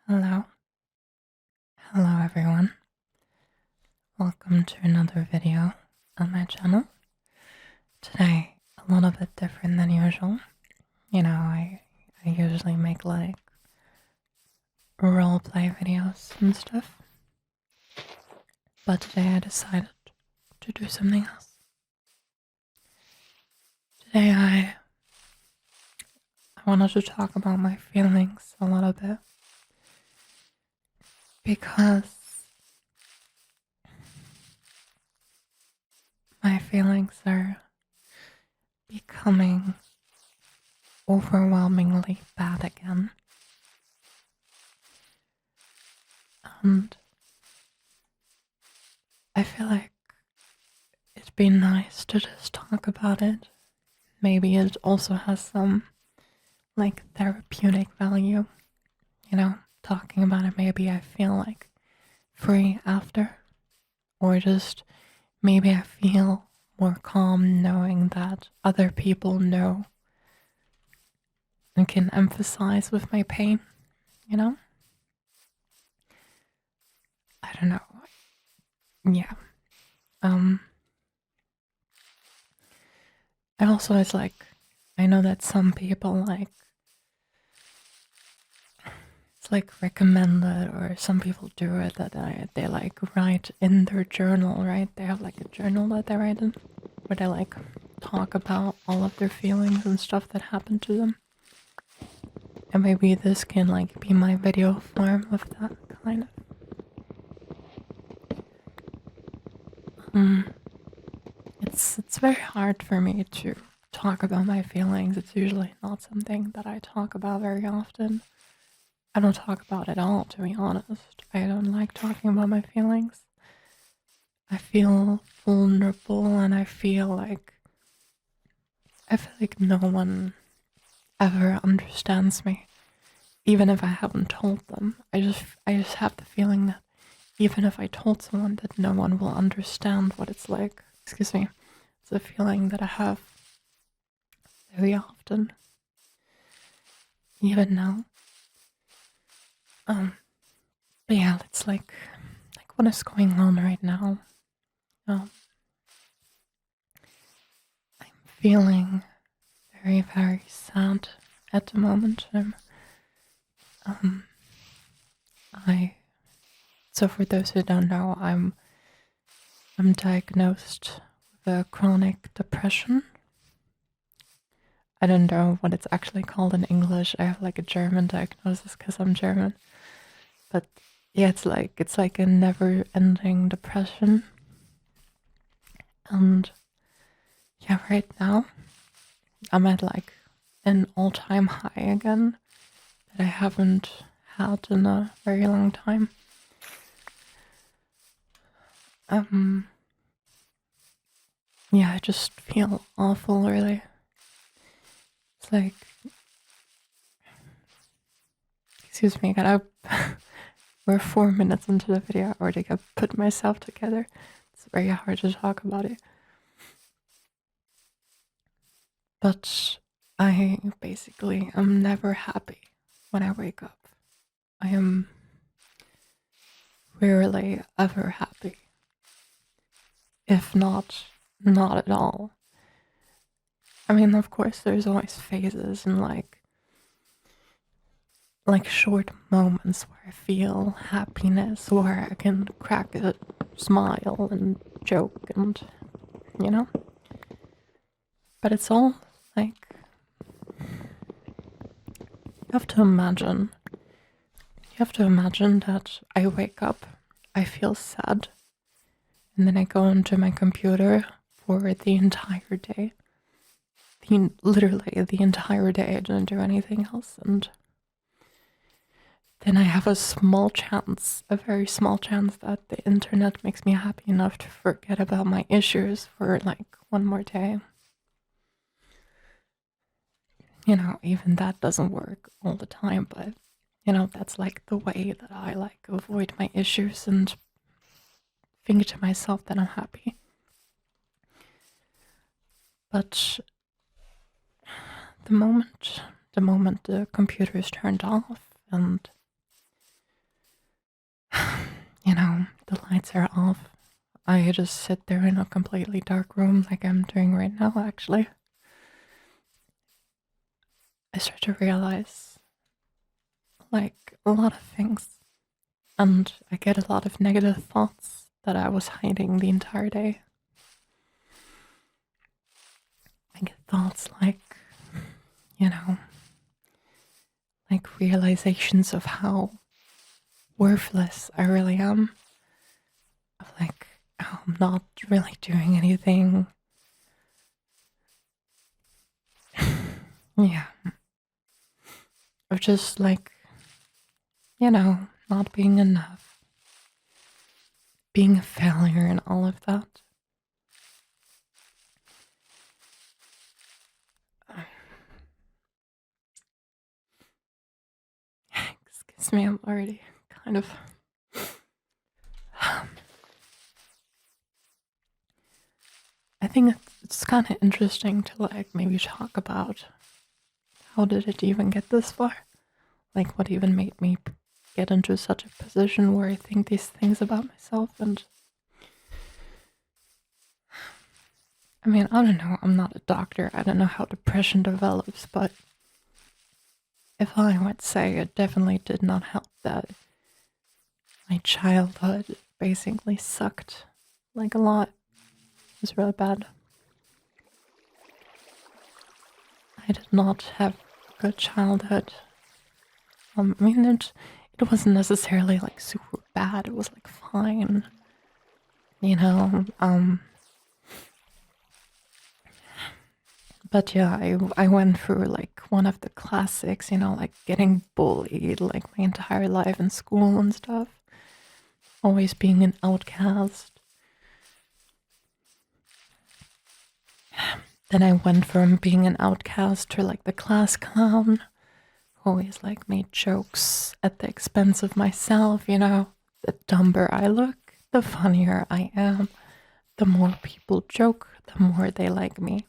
Hello, hello everyone. Welcome to another video on my channel. Today, a little bit different than usual. I usually make like roleplay videos and stuff, but today I decided to do something else. Today I wanted to talk about my feelings a little bit because my feelings are becoming overwhelmingly bad again. And I feel like it'd be nice to just talk about it. Maybe it also has some like therapeutic value, talking about it. Maybe I feel like free after, or just maybe I feel more calm knowing that other people know and can emphasize with my pain, you know? I don't know. Yeah. I also, it's like, I know that some people it's like recommended, or some people do it, that they like write in their journal, right? They have like a journal that they write in, where they like talk about all of their feelings and stuff that happened to them. And maybe this can like be my video form of that kind of. It's very hard for me to talk about my feelings. It's usually not something that I talk about very often. I don't talk about it at all, to be honest. I don't like talking about my feelings. I feel vulnerable, and I feel like no one ever understands me, even if I haven't told them. I just have the feeling that even if I told someone, that no one will understand what it's like. Excuse me. It's a feeling that I have very often, even now. But yeah, it's like what is going on right now. I'm feeling very, very sad at the moment. So for those who don't know, I'm diagnosed with a chronic depression. I don't know what it's actually called in English. I have like a German diagnosis because I'm German. But yeah, it's like a never-ending depression. And yeah, right now I'm at like an all-time high again that I haven't had in a very long time. Yeah, I just feel awful, really. It's like, excuse me, we're 4 minutes into the video. I already got put myself together. It's very hard to talk about it. But I basically am never happy when I wake up. I am rarely ever happy. If not at all. I mean, of course, there's always phases and like short moments where I feel happiness, where I can crack a smile and joke and, you know? But it's all like, you have to imagine that I wake up, I feel sad, and then I go into my computer for the entire day. Literally the entire day. I didn't do anything else, and then I have a very small chance that the internet makes me happy enough to forget about my issues for like one more day. Even that doesn't work all the time, but that's like the way that I like avoid my issues and think to myself that I'm happy. But the moment the computer is turned off and The lights are off. I just sit there in a completely dark room like I'm doing right now, actually. I start to realize, like, a lot of things. And I get a lot of negative thoughts that I was hiding the entire day. I get thoughts like, you know, like realizations of how worthless I really am. Of like, how I'm not really doing anything. Yeah. Of just like, not being enough. Being a failure and all of that. Excuse me, I'm already kind of. I think it's kind of interesting to like maybe talk about how did it even get this far? Like, what even made me get into such a position where I think these things about myself? And I mean, I don't know. I'm not a doctor. I don't know how depression develops, but if I would say it definitely did not help that my childhood basically sucked like a lot. It was really bad. I did not have a good childhood. I mean, it wasn't necessarily like super bad. It was like fine, you know. But yeah, I went through like one of the classics, like getting bullied like my entire life in school and stuff. Always being an outcast. Then I went from being an outcast to like the class clown. Always like made jokes at the expense of myself, The dumber I look, the funnier I am. The more people joke, the more they like me.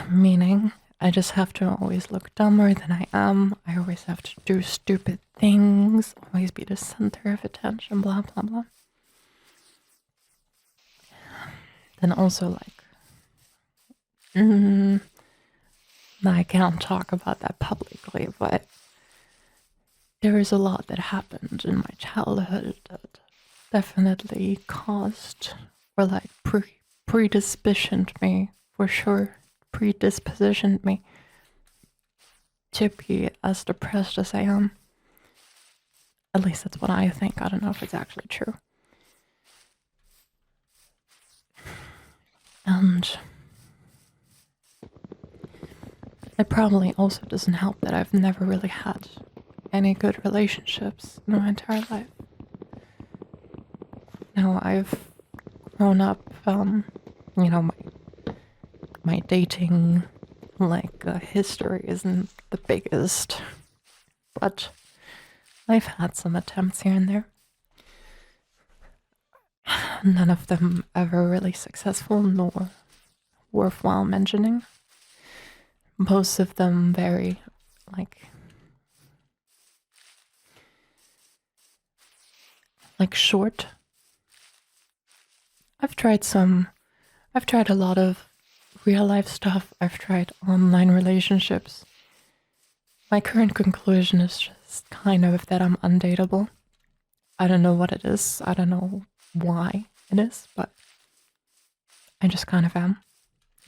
Meaning, I just have to always look dumber than I am. I always have to do stupid things, always be the center of attention, blah, blah, blah. Then also, like, I can't talk about that publicly, but there is a lot that happened in my childhood that definitely caused or like predispositioned me, for sure, predispositioned me to be as depressed as I am. At least that's what I think. I don't know if it's actually true. And it probably also doesn't help that I've never really had any good relationships in my entire life. Now I've grown up, my dating history isn't the biggest, but I've had some attempts here and there. None of them ever really successful nor worthwhile mentioning. Most of them very short. I've tried a lot of real life stuff. I've tried online relationships. My current conclusion is just kind of that I'm undateable. I don't know what it is. I don't know why it is, but I just kind of am.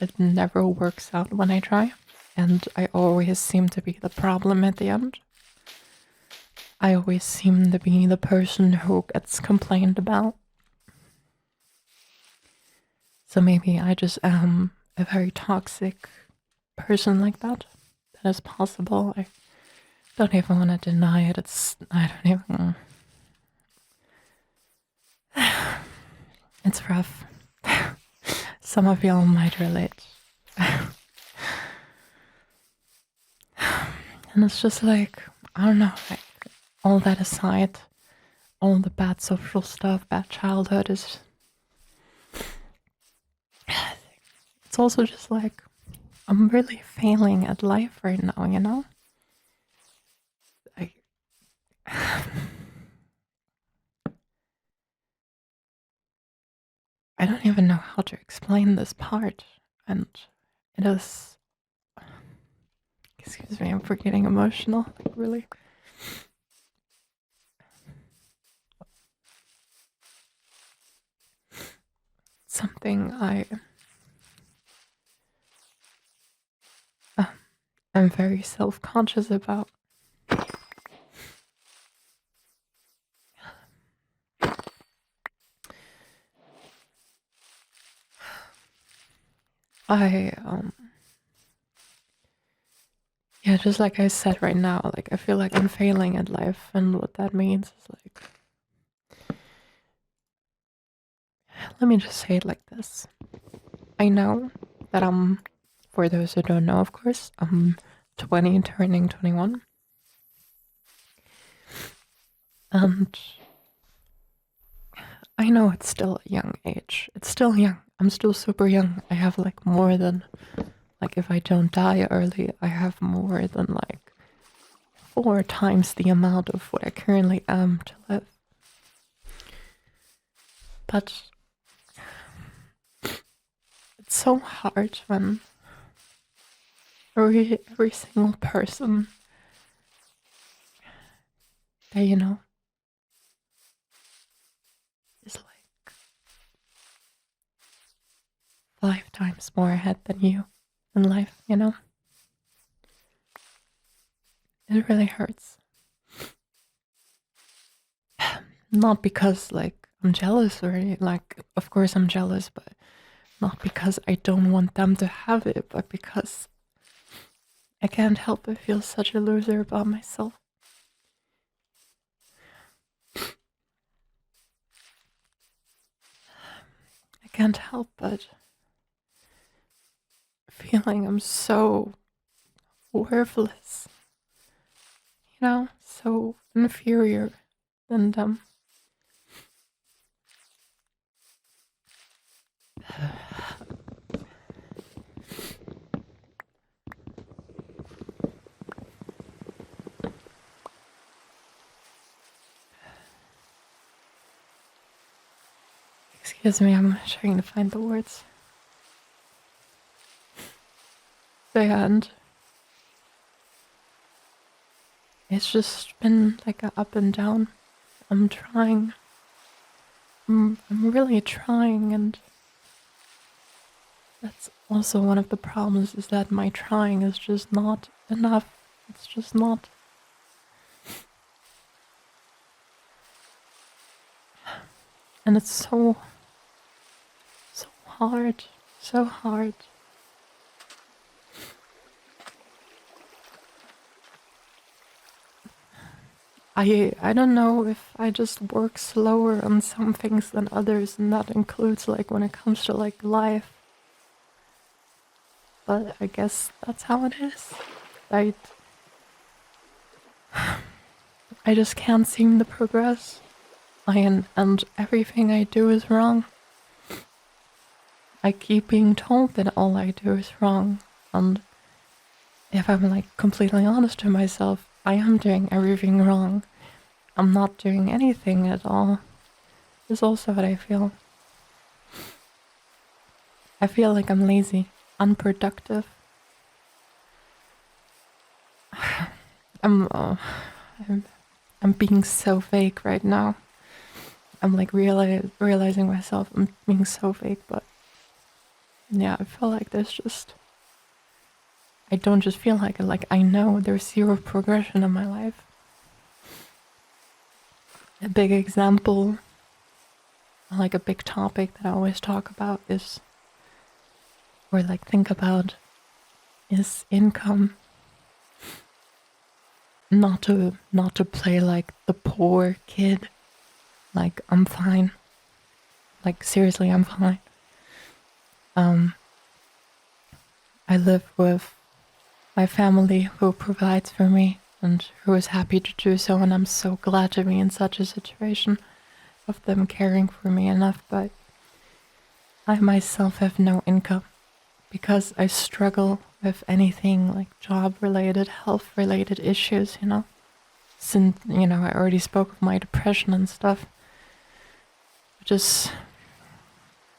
It never works out when I try, and I always seem to be the problem at the end. I always seem to be the person who gets complained about. So maybe I just am a very toxic person like that. That is possible. I don't even want to deny it. I don't even. It's rough. Some of y'all might relate. And it's just like, I don't know, like, all that aside, all the bad social stuff, bad childhood is. It's also just like, I'm really failing at life right now, I don't even know how to explain this part, and it is. Excuse me, I'm getting emotional. Like, really. Something I'm very self conscious about. I Yeah, just like I said right now, like I feel like I'm failing at life, and what that means is like, let me just say it like this. I know that for those who don't know, of course, I'm 20 turning 21. And I know it's still a young age. It's still young. I'm still super young. I have like more than, like, if I don't die early, I have more than like 4 times the amount of what I currently am to live. But it's so hard when every single person that you know is like 5 times more ahead than you in life, you know? It really hurts. Not because like I'm jealous or like, of course I'm jealous, but not because I don't want them to have it, but because I can't help but feel such a loser about myself. I can't help but feeling I'm so worthless, you know, so inferior than them. Excuse me, I'm trying to find the words. And it's just been like a up and down. I'm trying. I'm really trying, and that's also one of the problems is that my trying is just not enough. It's just not. And it's so hard. So hard. I don't know if I just work slower on some things than others, and that includes like when it comes to like life. But I guess that's how it is. I I just can't seem to progress. And everything I do is wrong. I keep being told that all I do is wrong. And if I'm like completely honest to myself, I am doing everything wrong. I'm not doing anything at all. Is also what I feel. I feel like I'm lazy, unproductive. I'm, uh, I'm, I'm being so fake right now. I'm like realizing myself I'm being so fake, but yeah, I feel like there's just. I don't just feel like it, like I know there's zero progression in my life. A big example, like a big topic that I always talk about is, or like think about, is income. Not to play like the poor kid. Like I'm fine. Like seriously, I'm fine. I live with my family who provides for me and who is happy to do so, and I'm so glad to be in such a situation of them caring for me enough, but I myself have no income because I struggle with anything like job related, health related issues, you know? since, I already spoke of my depression and stuff, which is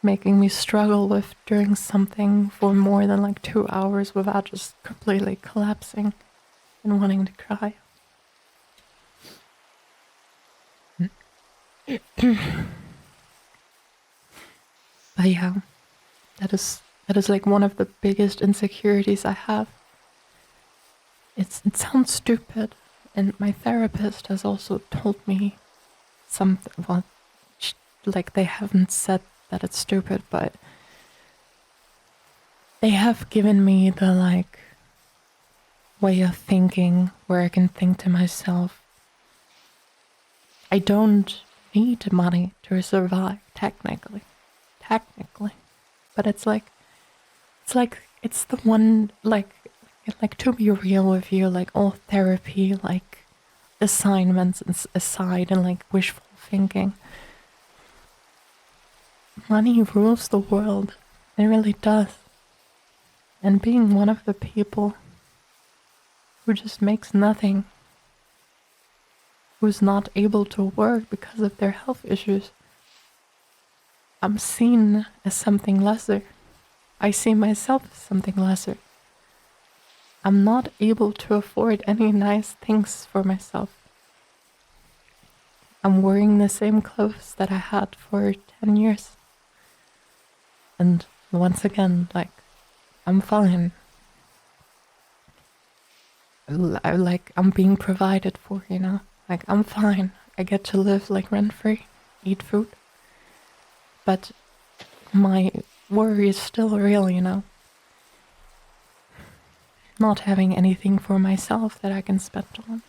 making me struggle with doing something for more than like 2 hours without just completely collapsing and wanting to cry. But yeah, that is like one of the biggest insecurities I have. It sounds stupid, and my therapist has also told me something. Well, like they haven't said that it's stupid, but they have given me the like way of thinking where I can think to myself, I don't need money to survive, technically, but it's the one, like to be real with you, like all therapy, like assignments aside, and like wishful thinking, money rules the world. It really does. And being one of the people who just makes nothing, who's not able to work because of their health issues, I'm seen as something lesser. I see myself as something lesser. I'm not able to afford any nice things for myself. I'm wearing the same clothes that I had for 10 years. And once again, like, I'm fine. I'm being provided for, Like, I'm fine. I get to live like rent-free, eat food. But my worry is still real, Not having anything for myself that I can spend on.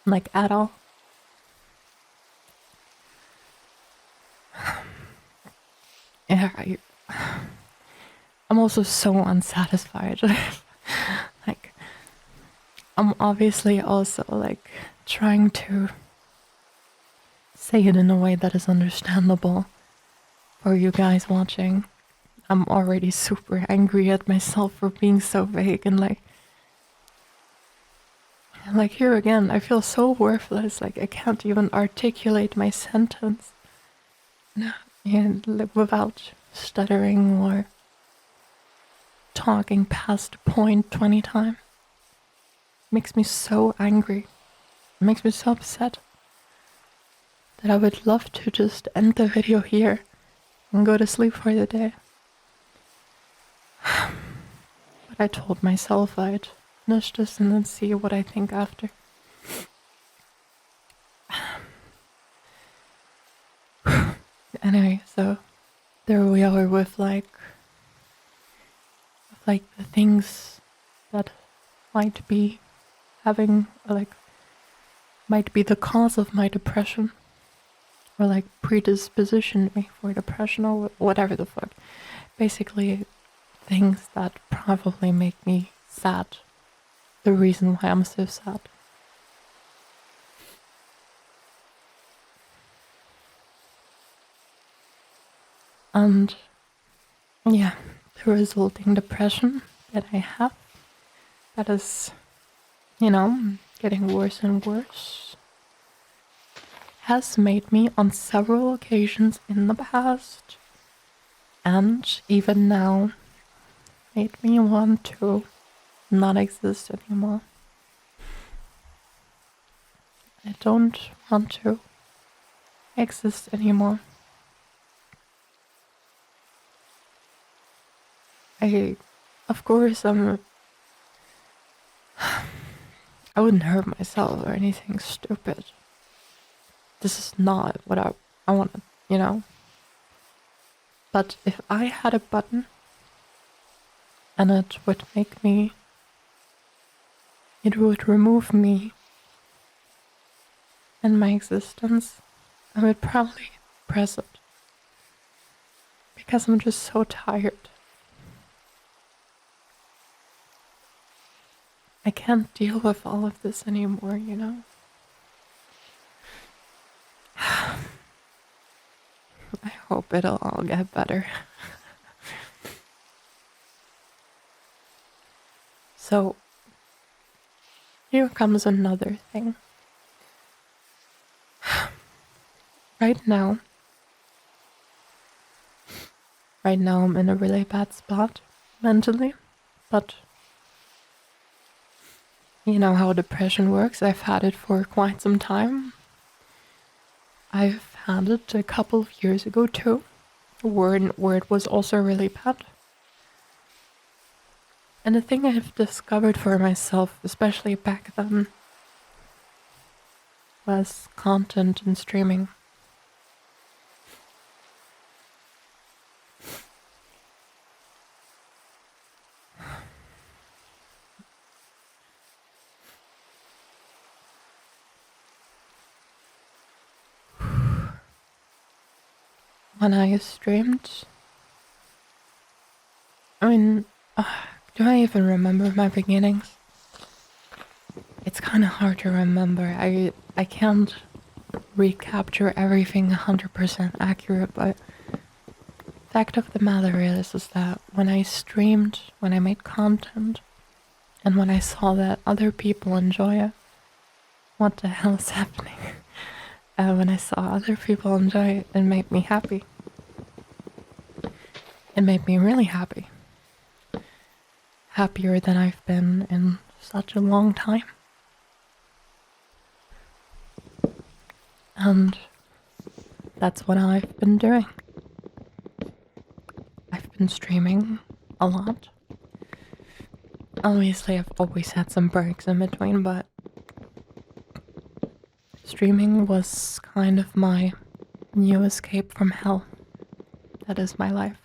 Like, at all. Yeah, I'm also so unsatisfied. Like, I'm obviously also, like, trying to say it in a way that is understandable for you guys watching. I'm already super angry at myself for being so vague and like here again, I feel so worthless. Like I can't even articulate my sentence, and like, without stuttering or talking past the point 20 times. Makes me so angry. It makes me so upset that I would love to just end the video here and go to sleep for the day. But I told myself I'd finish this and then see what I think after. Anyway, so there we are with like the things that might be having might be the cause of my depression, or like predisposition me for depression, or whatever the fuck. Basically things that probably make me sad. The reason why I'm so sad. And yeah, the resulting depression that I have, that is, getting worse and worse, has made me on several occasions in the past, and even now, made me want to not exist anymore. I don't want to exist anymore. Of course, I wouldn't hurt myself or anything stupid. This is not what I want to, But if I had a button and it would remove me and my existence, I would probably press it. Because I'm just so tired. I can't deal with all of this anymore, I hope it'll all get better. So, here comes another thing. Right now I'm in a really bad spot mentally, but you know how depression works. I've had it for quite some time. I've had it a couple of years ago too, where it was also really bad. And the thing I've discovered for myself, especially back then, was content and streaming. When I streamed, I mean, do I even remember my beginnings? It's kind of hard to remember. I can't recapture everything 100% accurate, but fact of the matter is that when I streamed, when I made content, and when I saw that other people enjoy it, what the hell is happening? When I saw other people enjoy it, it made me happy. It made me really happy. Happier than I've been in such a long time. And that's what I've been doing. I've been streaming a lot. Obviously, I've always had some breaks in between, but streaming was kind of my new escape from hell. That is my life.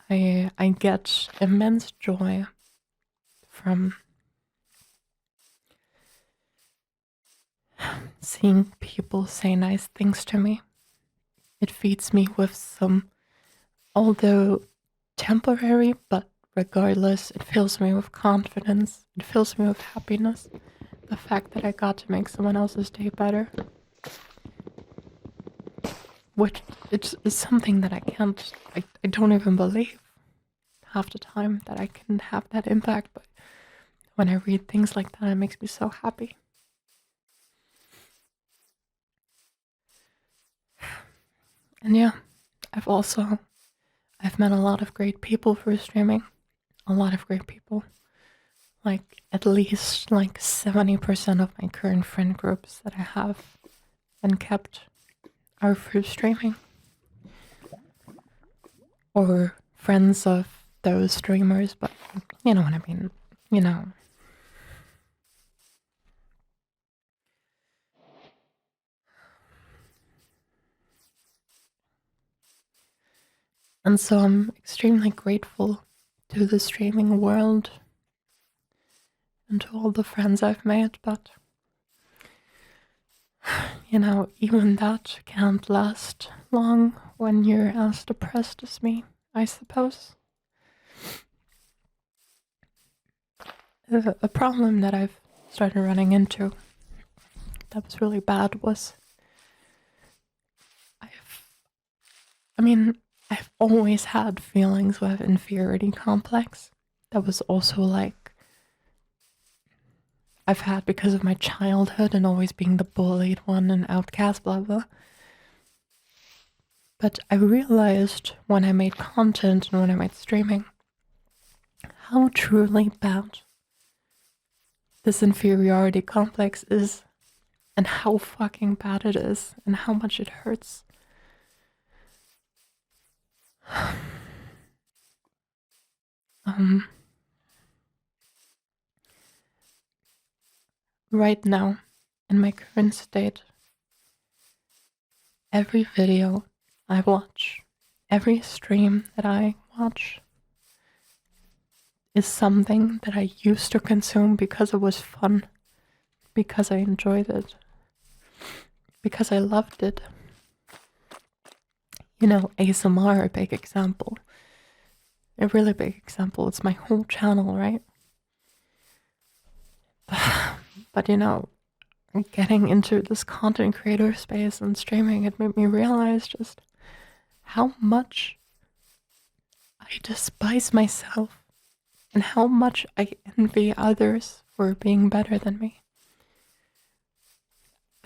I get immense joy from seeing people say nice things to me. It feeds me with some, although temporary, but regardless, it fills me with confidence. It fills me with happiness. The fact that I got to make someone else's day better. Which is something that I don't even believe half the time that I can have that impact, but when I read things like that, it makes me so happy. And yeah, I've met a lot of great people through streaming. A lot of great people. Like, at least like 70% of my current friend groups that I have and kept are through streaming. Or friends of those streamers, but you know what I mean. You know. And so I'm extremely grateful to the streaming world and to all the friends I've made, but you know, even that can't last long when you're as depressed as me, I suppose. A problem that I've started running into that was really bad was I've always had feelings of inferiority complex. That was also like I've had because of my childhood and always being the bullied one and outcast, blah blah. But I realized when I made content and when I made streaming how truly bad this inferiority complex is and how fucking bad it is and how much it hurts. Right now, in my current state, every video I watch, every stream that I watch is something that I used to consume because it was fun, because I enjoyed it, because I loved it. You know, ASMR, a big example. A really big example. It's my whole channel, right? But you know, getting into this content creator space and streaming, it made me realize just how much I despise myself and how much I envy others for being better than me.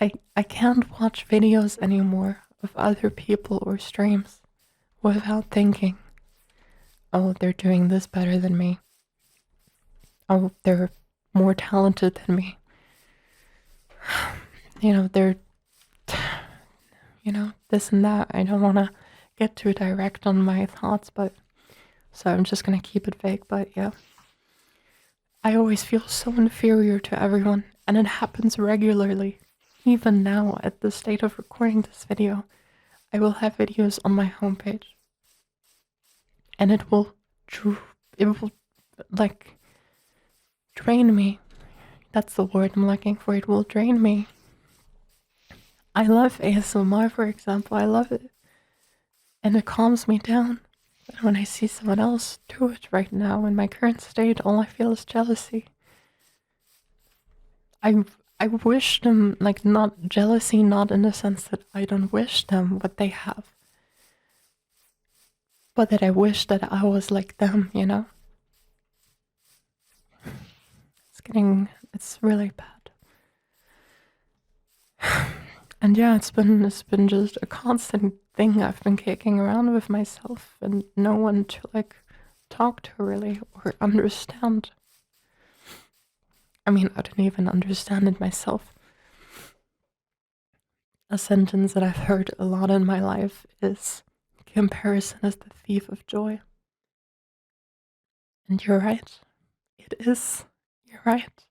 I can't watch videos anymore of other people or streams without thinking, oh, they're doing this better than me. Oh, they're more talented than me. They're, this and that. I don't want to get too direct on my thoughts, but so I'm just going to keep it vague. But yeah, I always feel so inferior to everyone, and it happens regularly. Even now, at the state of recording this video, I will have videos on my homepage, and it will like drain me. That's the word I'm looking for. It will drain me. I love ASMR, for example. I love it, and it calms me down. But when I see someone else do it right now in my current state, all I feel is jealousy. I wish them, like, not jealousy, not in the sense that I don't wish them what they have, but that I wish that I was like them, It's really bad. And yeah, it's been just a constant thing I've been kicking around with myself, and no one to, like, talk to really or understand. I mean, I didn't even understand it myself. A sentence that I've heard a lot in my life is, comparison is the thief of joy. And you're right. It is. You're right.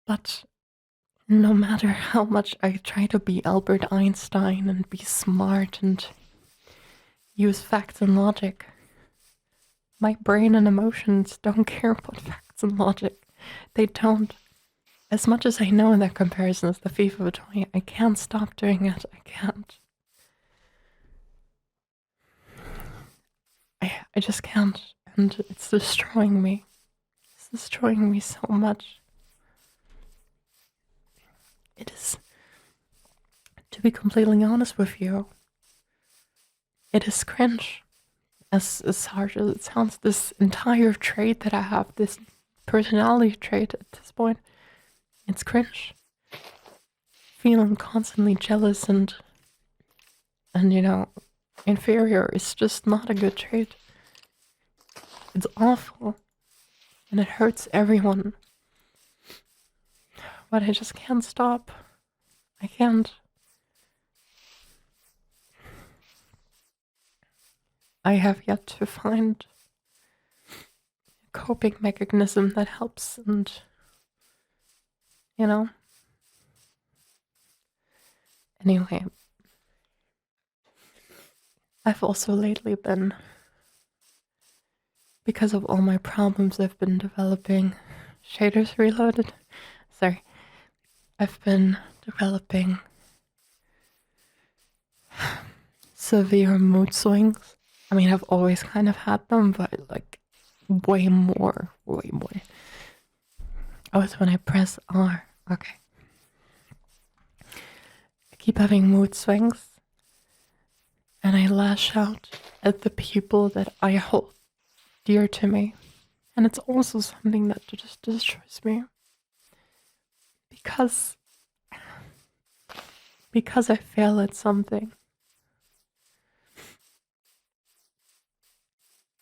But no matter how much I try to be Albert Einstein and be smart and use facts and logic, my brain and emotions don't care about facts and logic. They don't. As much as I know that comparison is the thief of joy, I can't stop doing it. I can't. I just can't. And it's destroying me. It's destroying me so much. It is, to be completely honest with you, it is cringe. As harsh as it sounds, this entire trait that I have, this personality trait at this point, it's cringe. Feeling constantly jealous and inferior is just not a good trait. It's awful. And it hurts everyone. But I just can't stop. I can't. I have yet to find a coping mechanism that helps, and Anyway, I've also lately been, because of all my problems, I've been developing shaders reloaded. Sorry. I've been developing severe mood swings. I mean, I've always kind of had them, but like way more. Oh, it's when I press R. Okay. I keep having mood swings, and I lash out at the people that I hold dear to me. And it's also something that just destroys me. Because I fail at something.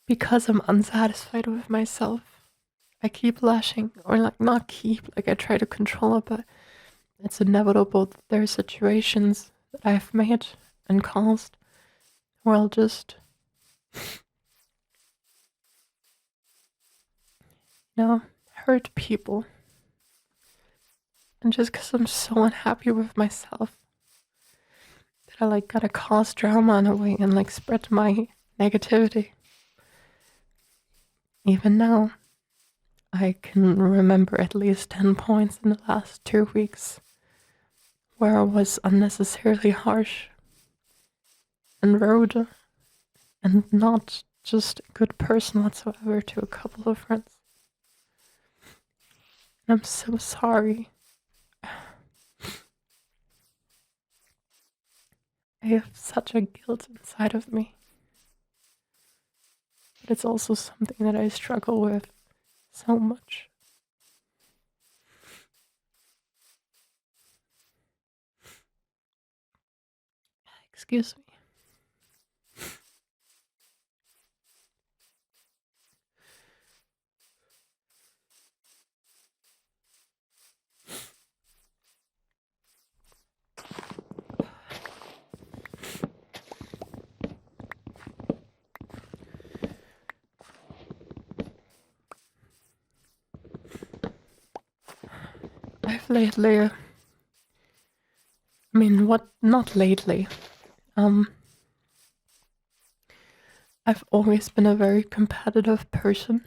Because I'm unsatisfied with myself. I keep lashing, or like not keep, like I try to control it, but it's inevitable that there are situations that I've made and caused where I'll just, hurt people. And just because I'm so unhappy with myself that I like gotta cause drama in a way and like spread my negativity. Even now, I can remember at least 10 points in the last 2 weeks where I was unnecessarily harsh and rude and not just a good person whatsoever to a couple of friends. And I'm so sorry. I have such a guilt inside of me. but it's also something that I struggle with so much. Excuse me. I've lately, not lately. I've always been a very competitive person,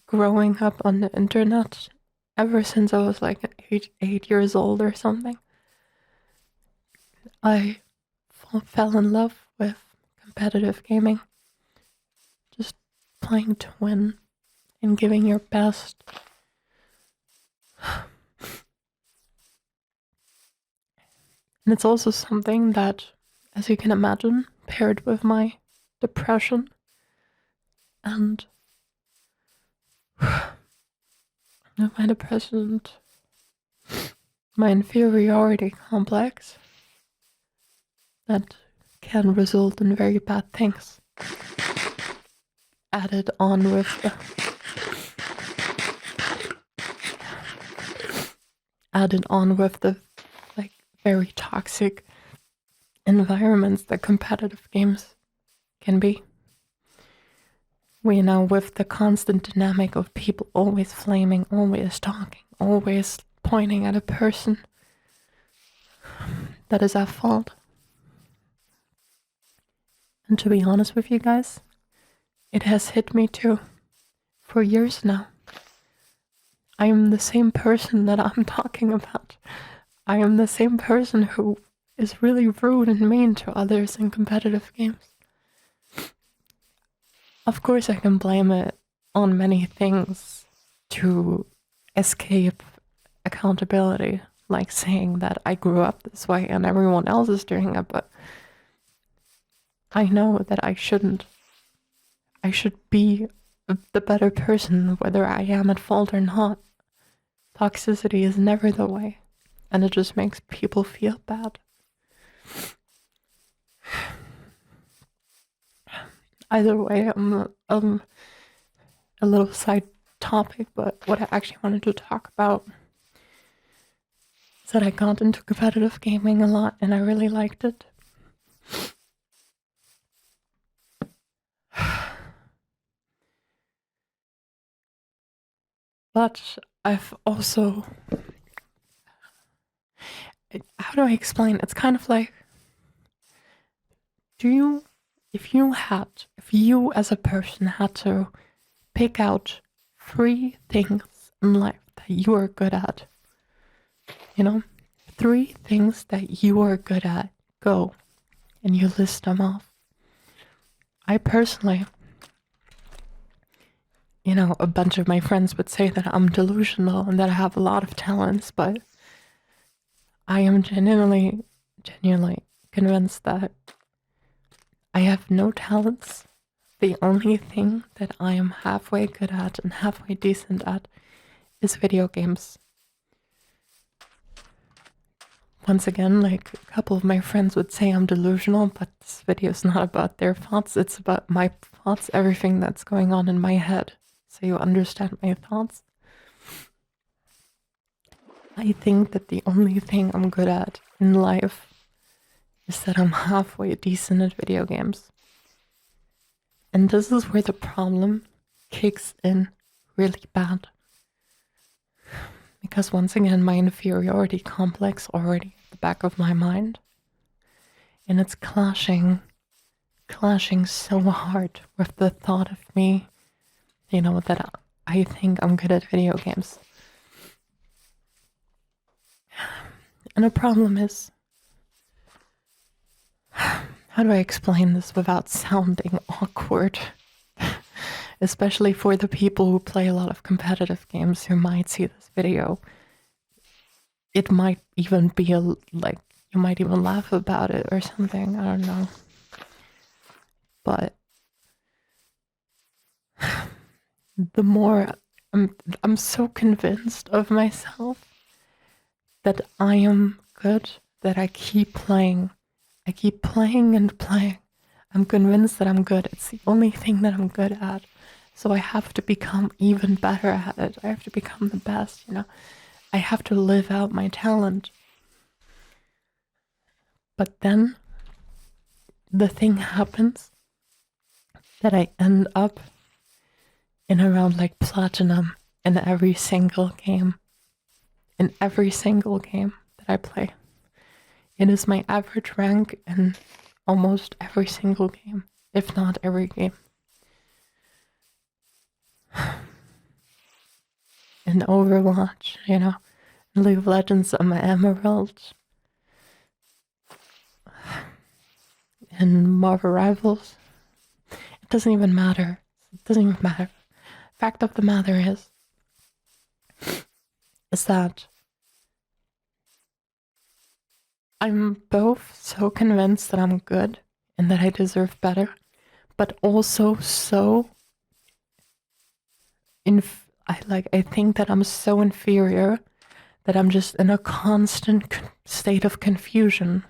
growing up on the internet ever since I was like 8 years old or something. I fell in love with competitive gaming, just playing to win and giving your best. And it's also something that, as you can imagine, paired with my depression and my depression, my inferiority complex, that can result in very bad things. Added on with the like very toxic environments that competitive games can be. We know with the constant dynamic of people always flaming, always talking, always pointing at a person that is at fault. And to be honest with you guys, it has hit me too. For years now. I am the same person that I'm talking about. I am the same person who is really rude and mean to others in competitive games. Of course, I can blame it on many things to escape accountability, like saying that I grew up this way and everyone else is doing it, but I know that I shouldn't. I should be the better person, whether I am at fault or not. Toxicity is never the way, and it just makes people feel bad. Either way, I'm a little side topic, but what I actually wanted to talk about is that I got into competitive gaming a lot, and I really liked it. But I've also, how do I explain? It's kind of like, if you as a person had to pick out 3 things in life that you are good at, 3 things that you are good at, go, and you list them off. I personally, a bunch of my friends would say that I'm delusional and that I have a lot of talents, but I am genuinely convinced that I have no talents. The only thing that I am halfway good at and halfway decent at is video games. Once again, like a couple of my friends would say I'm delusional, but this video is not about their thoughts, it's about my thoughts, everything that's going on in my head. So you understand my thoughts. I think that the only thing I'm good at in life is that I'm halfway decent at video games. And this is where the problem kicks in really bad. Because once again, my inferiority complex already at the back of my mind. And it's clashing so hard with the thought of me, that I think I'm good at video games. And the problem is, how do I explain this without sounding awkward? Especially for the people who play a lot of competitive games who might see this video. It might even be you might even laugh about it or something, I don't know. But the more I'm so convinced of myself that I am good, that I keep playing. I keep playing and playing. I'm convinced that I'm good. It's the only thing that I'm good at. So I have to become even better at it. I have to become the best, I have to live out my talent. But then the thing happens that I end up in around like platinum in every single game. In every single game that I play. It is my average rank in almost every single game, if not every game. In Overwatch, in League of Legends, I'm an Emerald. In Marvel Rivals, it doesn't even matter. It doesn't even matter. Fact of the matter is that I'm both so convinced that I'm good and that I deserve better, but also so I think that I'm so inferior that I'm just in a constant state of confusion.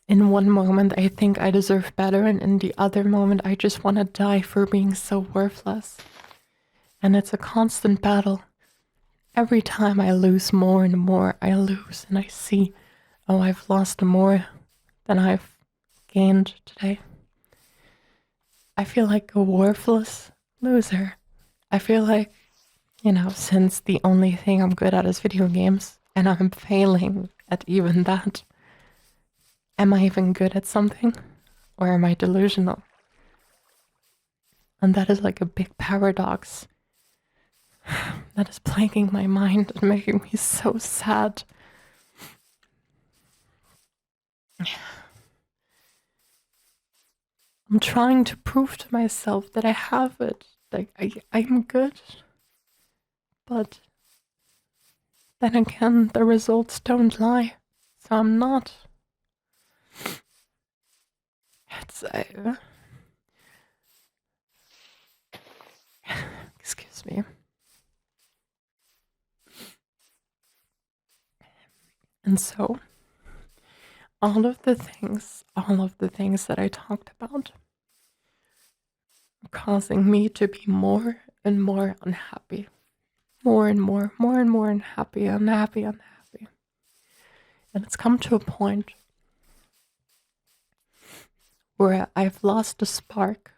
In one moment, I think I deserve better, and in the other moment, I just want to die for being so worthless. And it's a constant battle. Every time I lose more and more, I lose, and I see, oh, I've lost more than I've gained today. I feel like a worthless loser. I feel like, since the only thing I'm good at is video games, and I'm failing at even that, am I even good at something? Or am I delusional? And that is like a big paradox that is plaguing my mind and making me so sad. I'm trying to prove to myself that I have it. Like, I'm good. But then again, the results don't lie. So I'm not. It's... excuse me. And so, all of the things that I talked about are causing me to be more and more unhappy. More and more unhappy. And it's come to a point where I've lost the spark.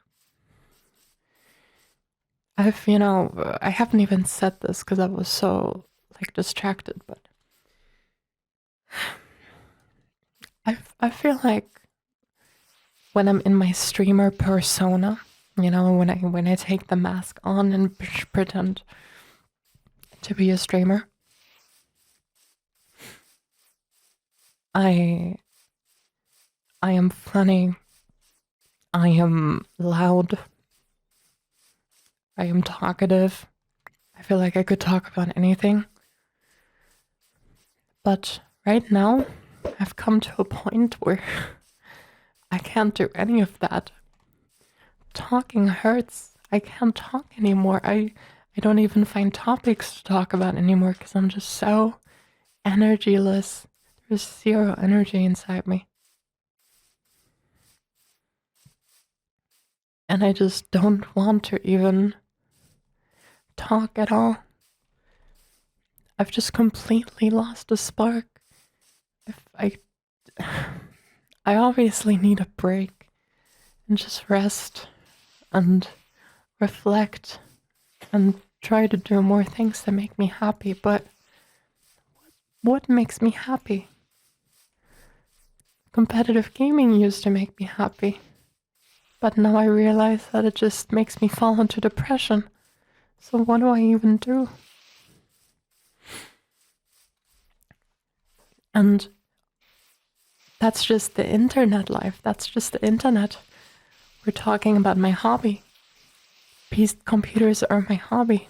I haven't even said this because I was so distracted, but I feel like when I'm in my streamer persona, when I take the mask on and pretend to be a streamer, I am funny, I am loud, I am talkative. I feel like I could talk about anything. But right now, I've come to a point where I can't do any of that. Talking hurts. I can't talk anymore. I don't even find topics to talk about anymore because I'm just so energyless. There's zero energy inside me. And I just don't want to even talk at all. I've just completely lost the spark. I obviously need a break and just rest and reflect and try to do more things that make me happy. But what makes me happy? Competitive gaming used to make me happy. But now I realize that it just makes me fall into depression. So what do I even do? And that's just the internet life. That's just the internet. We're talking about my hobby. Computers are my hobby.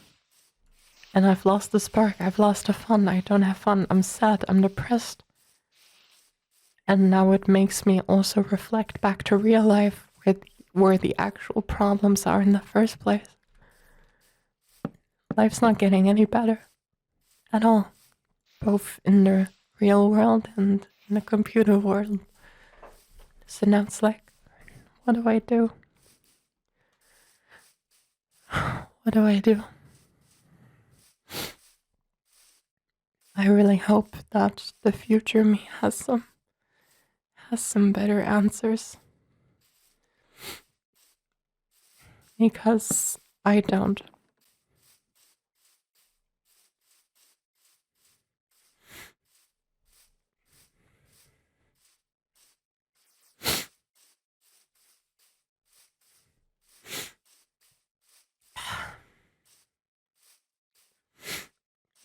And I've lost the spark. I've lost the fun. I don't have fun. I'm sad. I'm depressed. And now it makes me also reflect back to real life where the actual problems are in the first place. Life's not getting any better at all, both in the real world and in the computer world. So now it's like, what do I do? What do I do? I really hope that the future me has some better answers, because I don't.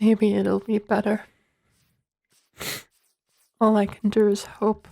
Maybe it'll be better. All I can do is hope.